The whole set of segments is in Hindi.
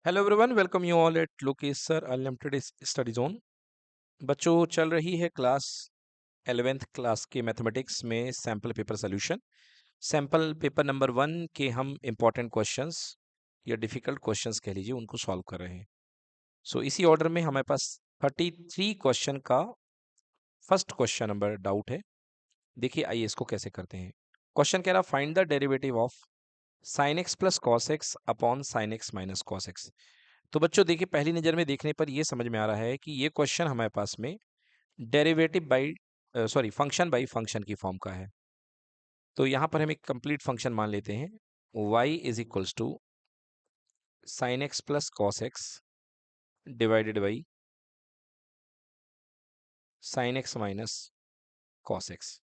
Hello everyone, welcome you all at Lokesh sir unlimited study zone. बच्चों, चल रही है क्लास 11th क्लास के मैथमेटिक्स में sample paper solution. Sample paper number 1 के हम इम्पॉर्टेंट क्वेश्चंस या डिफिकल्ट क्वेश्चंस कह लीजिए उनको सॉल्व कर रहे हैं। सो इसी ऑर्डर में हमारे पास 33 क्वेश्चन का फर्स्ट क्वेश्चन नंबर डाउट है। देखिए, आइए इसको कैसे करते हैं। क्वेश्चन कह रहा find the derivative of sine x plus cos x upon sine x minus cos x. तो बच्चों देखिए, पहली नज़र में देखने पर ये समझ में आ रहा है कि ये क्वेश्चन हमारे पास में derivative by function by function की फॉर्म का है। तो यहाँ पर हम एक कंप्लीट फंक्शन मान लेते हैं। y is equals to sine x plus cos x divided by sine x minus cos x.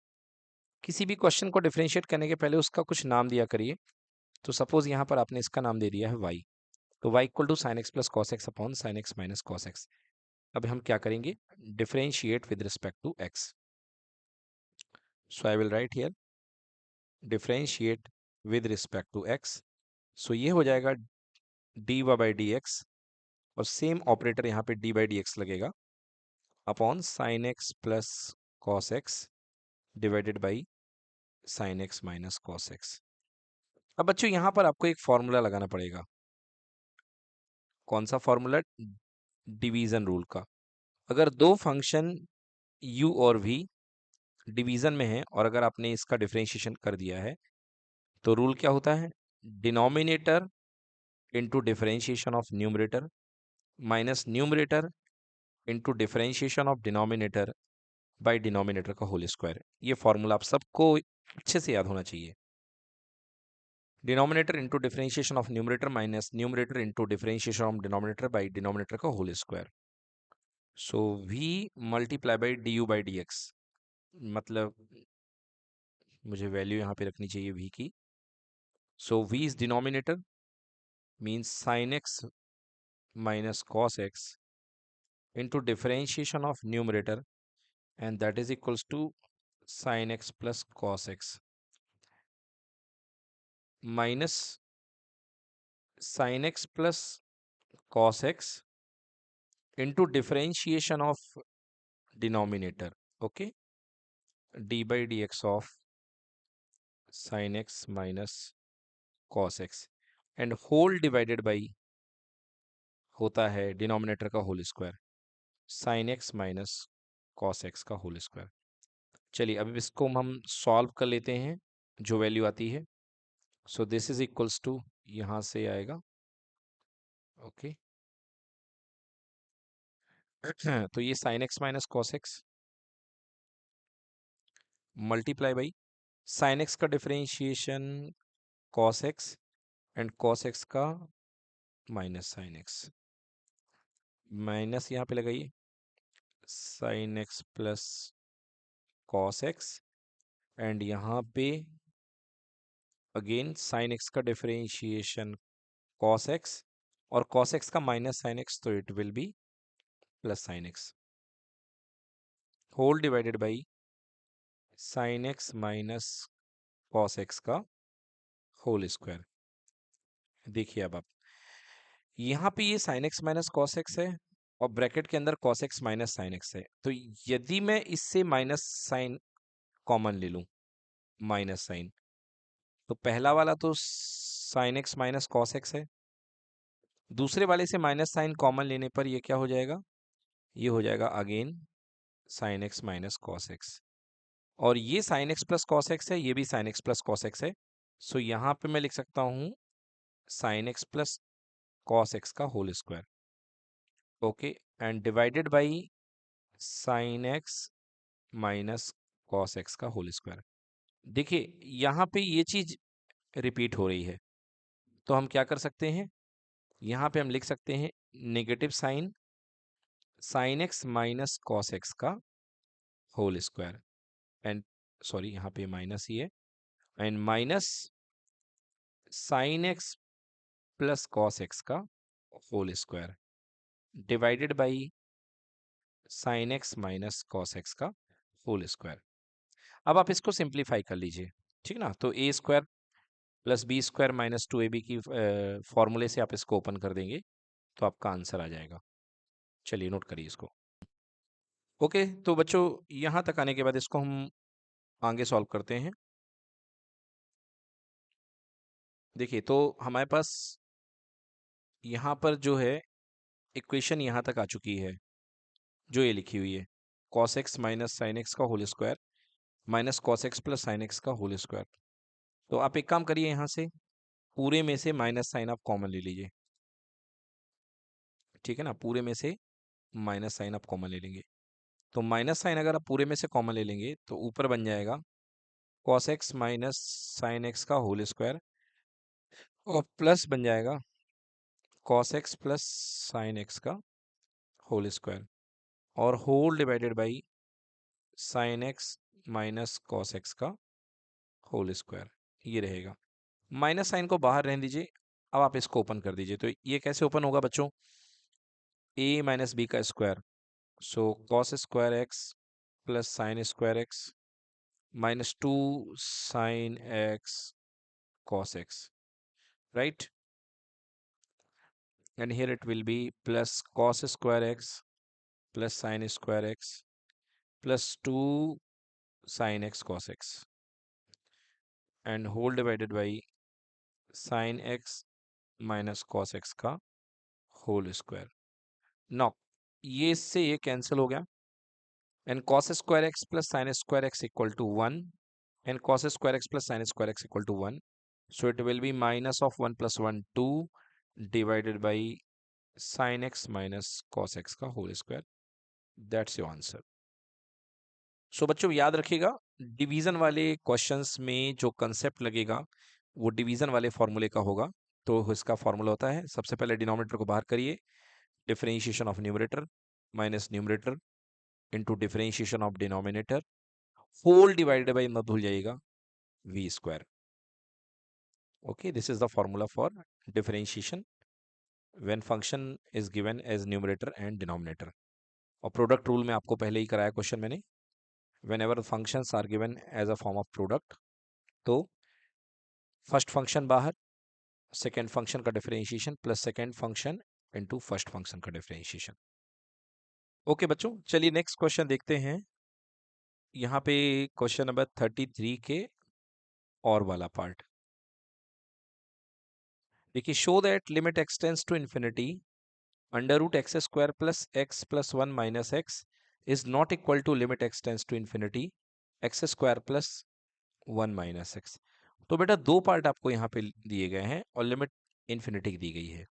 किसी भी क्वेश्चन को डिफरेंशिएट करने के पहले उसका कुछ नाम दिया करिए। तो सपोज यहाँ पर आपने इसका नाम दे दिया है y, तो y equal to sine x plus cos x upon sine x minus cos x. अब हम क्या करेंगे, differentiate with respect to x। So I will write here differentiate with respect to x। सो ये हो जाएगा dy बाई डी एक्स, और सेम ऑपरेटर यहाँ पे डी बाई डी एक्स लगेगा upon sine x plus cos x divided by sine x minus cos x. अब बच्चों यहाँ पर आपको एक फॉर्मूला लगाना पड़ेगा। कौन सा फॉर्मूला? डिवीजन रूल का। अगर दो फंक्शन u और v डिवीजन में है और अगर आपने इसका डिफरेंशिएशन कर दिया है तो रूल क्या होता है? Denominator into differentiation of numerator minus numerator into differentiation of denominator by denominator का होल स्क्वायर। ये फॉर्मूला आप सबको अच्छे से याद होना चाहिए। Denominator into differentiation of numerator minus numerator into differentiation of denominator by denominator का whole square. So v multiply by d u by D x, मतलब मुझे वैल्यू यहाँ पे रखनी चाहिए v की। So v is denominator means sine x minus cos x into differentiation of numerator and that is equals to sin x plus cos x minus sin x plus cos x into differentiation of denominator, okay, d by dx of sin x minus cos x and whole divided by होता है डिनोमिनेटर का whole square sin x minus cos x का होल स्क्वायर। चलिए अब इसको हम सॉल्व कर लेते हैं जो वैल्यू आती है। So this is equals to, यहाँ से आएगा, ओके। तो ये sine x minus cos x multiply by sine x का differentiation cos x and cos x का माइनस साइन एक्स, माइनस यहाँ पे लगाइए sine x plus cos x and यहाँ पे अगेन साइन एक्स का डिफरेंशिएशन कॉस एक्स और कॉस एक्स का माइनस साइन एक्स, तो it will be plus sine x whole divided by sine x minus cos x का होल स्क्वायर। देखिए अब आप यहाँ पे ये sine x minus cos x है और ब्रैकेट के अंदर cos x minus sine x है। तो यदि मैं इससे माइनस साइन कॉमन ले लूं, माइनस साइन, तो पहला वाला तो sign x minus cos x है, दूसरे वाले से माइनस साइन कॉमन लेने पर ये क्या हो जाएगा? ये हो जाएगा again sine x minus cos x, और ये sine x plus cos x है, ये भी sine x plus cos x है। सो यहाँ पे मैं लिख सकता हूँ sine x plus cos x का whole square, okay, and divided by sine x minus cos x का होल स्क्वायर। देखिए यहाँ पे ये चीज रिपीट हो रही है, तो हम क्या कर सकते हैं, यहाँ पे हम लिख सकते हैं negative sine sine x minus cos x का होल स्क्वायर एंड, सॉरी यहाँ पे माइनस ही है, and minus sine x plus cos x का whole square divided by sine x minus cos x का होल स्क्वायर। अब आप इसको सिंप्लीफाई कर लीजिए, ठीक ना। तो a square plus b square minus two a b की फॉर्मूले से आप इसको ओपन कर देंगे, तो आपका आंसर आ जाएगा। चलिए नोट करिए इसको। ओके, तो बच्चों यहां तक आने के बाद इसको हम आगे सॉल्व करते हैं। देखिए, तो हमारे पास यहाँ पर जो है इक्वेशन यहाँ तक आ चुकी है, जो ये लिखी हुई है cos x minus sine x का whole square minus cos x plus sine x का होल स्क्वायर। तो आप एक काम करिए, यहाँ से पूरे में से माइनस साइन आप कॉमन ले लीजिए, ठीक है ना। पूरे में से माइनस साइन आप कॉमन ले लेंगे, तो माइनस साइन अगर आप पूरे में से कॉमन ले लेंगे तो ऊपर बन जाएगा cos x minus sine x का होल स्क्वायर और प्लस बन जाएगा cos x plus sine x का होल स्क्वायर और whole divided by sine x minus cos x का होल स्क्वायर, ये रहेगा। माइनस साइन को बाहर रहने दीजिए, अब आप इसको ओपन कर दीजिए। तो ये कैसे ओपन होगा बच्चों, a माइनस बी का square, so cos square x plus sine square x minus 2 sine x cos x, right. And here it will be plus cos square x plus sine square x plus 2 sine x cos x and whole divided by sine x minus cos x का होल स्क्वायर। नाउ ये इससे ये कैंसिल हो गया and cos square x plus sine square x equal to 1 and cos square x plus sine square x equal to 1, so it will be minus of 1 plus 1 2 divided by sin x minus cos x का whole square. That's your answer. So बच्चों याद रखिएगा, डिवीजन वाले क्वेश्चंस में जो कंसेप्ट लगेगा वो डिवीजन वाले फॉर्मूले का होगा। तो इसका फॉर्मूला होता है, सबसे पहले डिनोमिनेटर को बाहर करिए, differentiation of numerator minus numerator into differentiation of denominator whole divided by, मत भूल जाइएगा, v स्क्वायर। Okay, this is the formula for differentiation when function is given as numerator and denominator. और प्रोडक्ट रूल में आपको पहले ही कराया क्वेश्चन मैंने, whenever functions are given as a form of product, तो फर्स्ट फंक्शन बाहर, सेकेंड फंक्शन का differentiation plus second function into first function का डिफरेंशिएशन। ओके बच्चों, चलिए नेक्स्ट क्वेश्चन देखते हैं। यहाँ पे क्वेश्चन नंबर 33 के और वाला पार्ट देखिए, show that limit extends to infinity under root x square plus 1 minus x is not equal to limit extends to infinity x square plus 1 minus x. तो बेटा दो पार्ट आपको यहाँ पे दिए गए हैं और लिमिट इन्फिनिटी की दी गई है।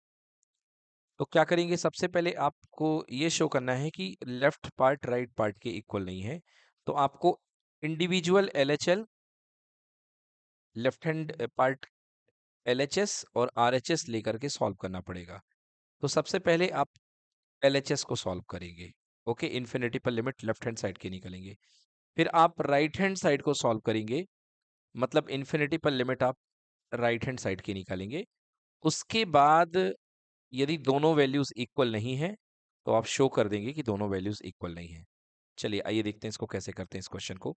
तो क्या करेंगे, सबसे पहले आपको ये शो करना है कि लेफ्ट पार्ट राइट पार्ट के इक्वल नहीं है। तो आपको individual LHL, left hand part LHS और आरएचएस लेकर के सॉल्व करना पड़ेगा। तो सबसे पहले आप एलएचएस को सॉल्व करेंगे। ओके, इन्फिनिटी पर लिमिट लेफ्ट हैंड साइड की निकलेंगे। फिर आप राइट हैंड साइड को सॉल्व करेंगे, मतलब इन्फिनिटी पर लिमिट आप राइट हैंड साइड की निकालेंगे। उसके बाद यदि दोनों वैल्यूज इक्वल नहीं है तो आप शो कर देंगे कि दोनों वैल्यूज इक्वल नहीं है। चलिए आइए देखते हैं इसको कैसे करते हैं इस क्वेश्चन को।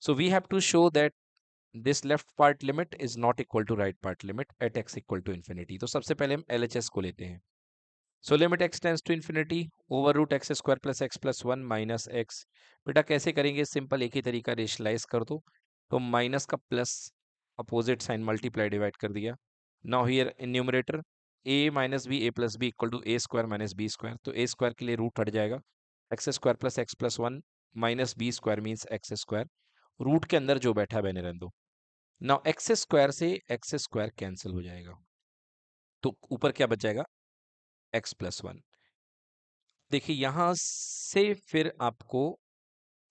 So we have to show that this left part limit is not equal to right part limit at x equal to infinity. तो सबसे पहले हम एलएचएस को लेते हैं। So limit x tends to infinity over root x square plus x plus 1 minus x. बेटा कैसे करेंगे, सिंपल एक ही तरीका, रेशलाइज कर दो। तो माइनस का plus opposite sign multiply divide कर दिया। Now here in numerator a minus b a plus b equal to a square minus b square. तो ए स्क्वायर के लिए रूट हट जाएगा, x square plus x plus 1 minus b square means x square. Root के अंदर जो बैठा बने रहने दो। नाउ एक्स स्क्वायर से एक्स स्क्वायर कैंसिल हो जाएगा, तो ऊपर क्या बच जाएगा, एक्स प्लस 1। देखिए यहां से फिर आपको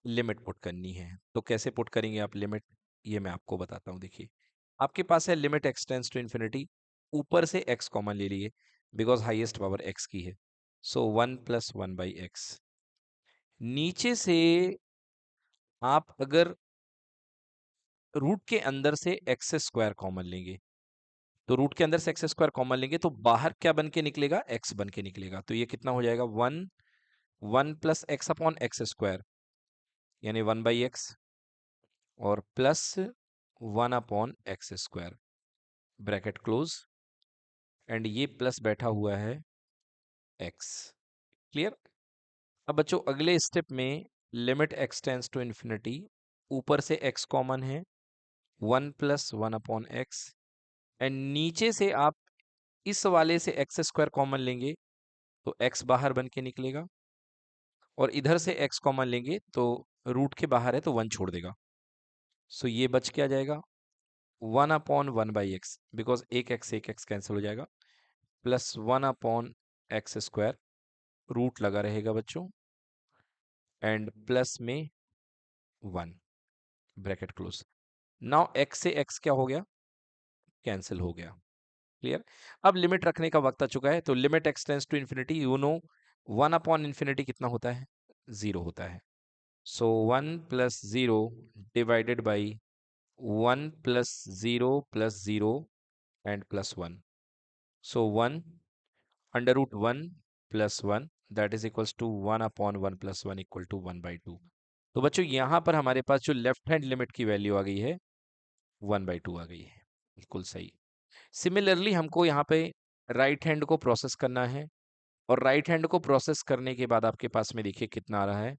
लिमिट पुट करनी है। तो कैसे पुट करेंगे आप लिमिट, ये मैं आपको बताता हूं। देखिए आपके पास है limit x tends to infinity, ऊपर से x कॉमन ले लिए बिकॉज हाईएस्ट पावर x की है, सो 1 प्लस 1 बाई एक्स। नीचे से आप अगर रूट के अंदर से एक्स स्क्वायर कॉमन लेंगे, तो रूट के अंदर से एक्स स्क्वायर कॉमन लेंगे तो बाहर क्या बन के निकलेगा, x बन के निकलेगा। तो ये कितना हो जाएगा, 1 plus x upon x square यानी 1 बाई एक्स और plus 1 upon x square, bracket close. And ये प्लस बैठा हुआ है एक्स। क्लियर। अब बच्चों अगले स्टेप में limit x tends to infinity, ऊपर से एक्स कॉमन है, 1+1/x, एंड नीचे से आप इस वाले से एक्स स्क्वायर कॉमन लेंगे तो एक्स बाहर बन के निकलेगा, और इधर से एक्स कॉमन लेंगे तो रूट के बाहर है तो 1 छोड़ देगा। सो ये बच क्या जाएगा, 1/1/x, बिकॉज एक एक्स कैंसिल हो जाएगा, प्लस 1/x², रूट लगा रहेगा बच्चों, एंड प्लस में 1, ब्रैकेट क्लोज। नाउ एक्स से एक्स क्या हो गया, कैंसिल हो गया। क्लियर। अब लिमिट रखने का वक्त आ चुका है, तो limit x tends to infinity, you know 1/∞ कितना होता है, 0 होता है। So 1+0 divided by 1+0+0 and +1, so 1 √1 + 1, that is equals to 1/1 + 1 equal to 1/2। तो बच्चों यहां पर हमारे पास जो लेफ्ट हैंड लिमिट की वैल्यू आ गई है 1/2 आ गई है, बिल्कुल सही। सिमिलरली हमको यहाँ पे राइट हैंड को प्रोसेस करना है, और राइट हैंड को प्रोसेस करने के बाद आपके पास में देखिए कितना आ रहा है,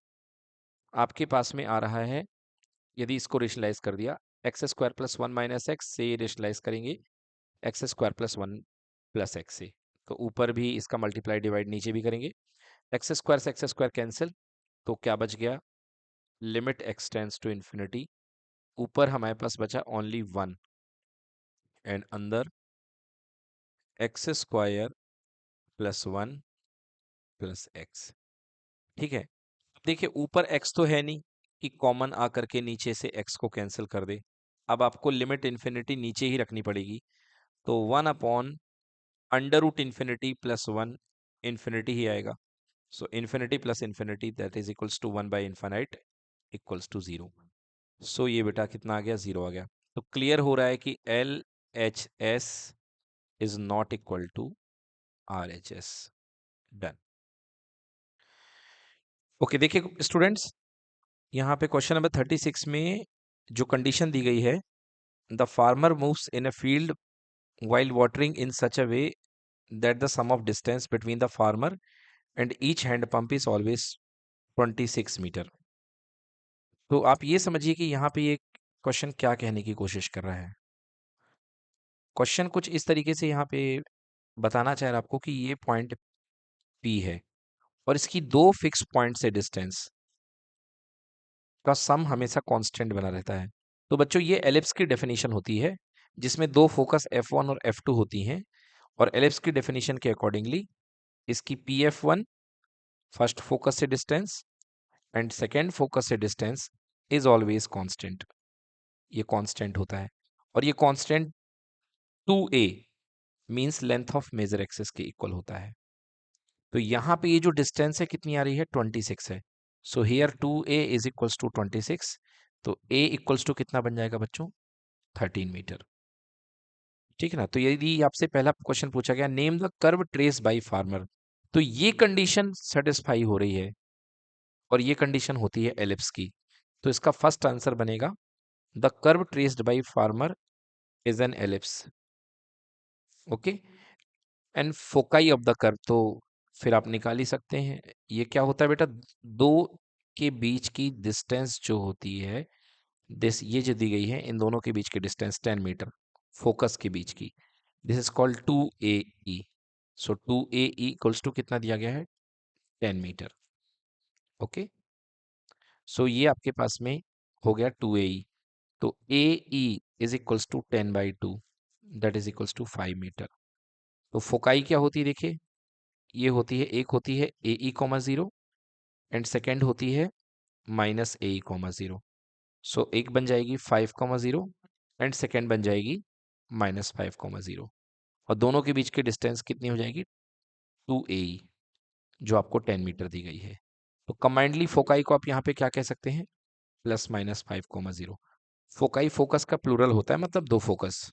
आपके पास में आ रहा है, यदि इसको रेशनलाइज कर दिया, x² + 1 - x से रेशनलाइज करेंगे x² + 1 + x से, तो ऊपर भी इसका मल्टीप्लाई डिवाइड नीचे भी करेंगे, x² से x² कैंसिल, तो क्या बच गया, limit x tends to infinity, ऊपर हमारे पास बचा ओनली 1, एंड अंदर x² + 1 + x। ठीक है। देखिए ऊपर x तो है नहीं कि कॉमन आकर के नीचे से x को कैंसिल कर दे, अब आपको लिमिट इन्फिनिटी नीचे ही रखनी पड़ेगी, तो 1/√∞ + 1, इन्फिनिटी ही आएगा, so infinity plus infinity that is equals to 1/∞ equals to 0। सो ये बेटा कितना आ गया, 0 आ गया। तो क्लियर हो रहा है कि LHS is not equal to RHS। Done. Okay देखिए स्टूडेंट्स, यहाँ पे क्वेश्चन नंबर 36 में जो कंडीशन दी गई है, the farmer moves in a field while watering in such a way that the sum of distance between the farmer and each hand pump is always 26 metre. तो आप ये समझिए कि यहाँ पे ये क्वेश्चन क्या कहने की कोशिश कर रहा है। क्वेश्चन कुछ इस तरीके से यहाँ पे बताना चाह रहा है आपको कि ये पॉइंट P है, और इसकी दो फिक्स पॉइंट से डिस्टेंस का सम हमेशा कांस्टेंट बना रहता है। तो बच्चों ये एलिप्स की डेफिनेशन होती है, जिसमें दो फोकस F1 और F2 होती हैं, और एलिप्स की डेफिनेशन के अकॉर्डिंगली इसकी PF1 फर्स्ट फोकस से डिस्टेंस एंड सेकेंड फोकस से डिस्टेंस इज ऑलवेज कांस्टेंट, ये कांस्टेंट होता है, और ये constant 2a means length of major axis के इक्वल होता है। तो यहाँ पे ये जो डिस्टेंस है कितनी आ रही है, 26 है। So here 2a is equals to 26, तो a इक्वल्स टू कितना बन जाएगा बच्चों, 13 मीटर। ठीक है ना। तो यदि आपसे पहला क्वेश्चन पूछा गया name the curve trace by farmer, तो ये कंडीशन सेटिस्फाई हो रही है, और ये कंडीशन होती है एलिप्स की, तो इसका फर्स्ट आंसर बनेगा the curve traced by farmer is an ellipse. Okay, and foci of the curve, तो फिर आप निकाल ही सकते हैं, ये क्या होता है बेटा, दो के बीच की डिस्टेंस जो होती है, दिस ये जो दी गई है, इन दोनों के बीच की डिस्टेंस 10 मीटर, फोकस के बीच की, this is called 2AE। So 2AE equals to कितना दिया गया है, 10 मीटर। ओके, सो ये आपके पास में हो गया 2AE, तो AE is equals to 10/2, that is equals to 5 metre. तो फोकाई क्या होती है देखिए, ये होती है, एक होती है AE, 0, एंड सेकेंड होती है -AE, 0। सो एक बन जाएगी 5, 0, एंड सेकेंड बन जाएगी -5, 0, और दोनों के बीच की डिस्टेंस कितनी हो जाएगी, 2AE, जो आपको 10 मीटर दी गई है। तो कंबाइंडली फोकाई को आप यहाँ पे क्या कह सकते हैं, +/- 5, 0। फोकाई फोकस का प्लूरल होता है, मतलब दो फोकस,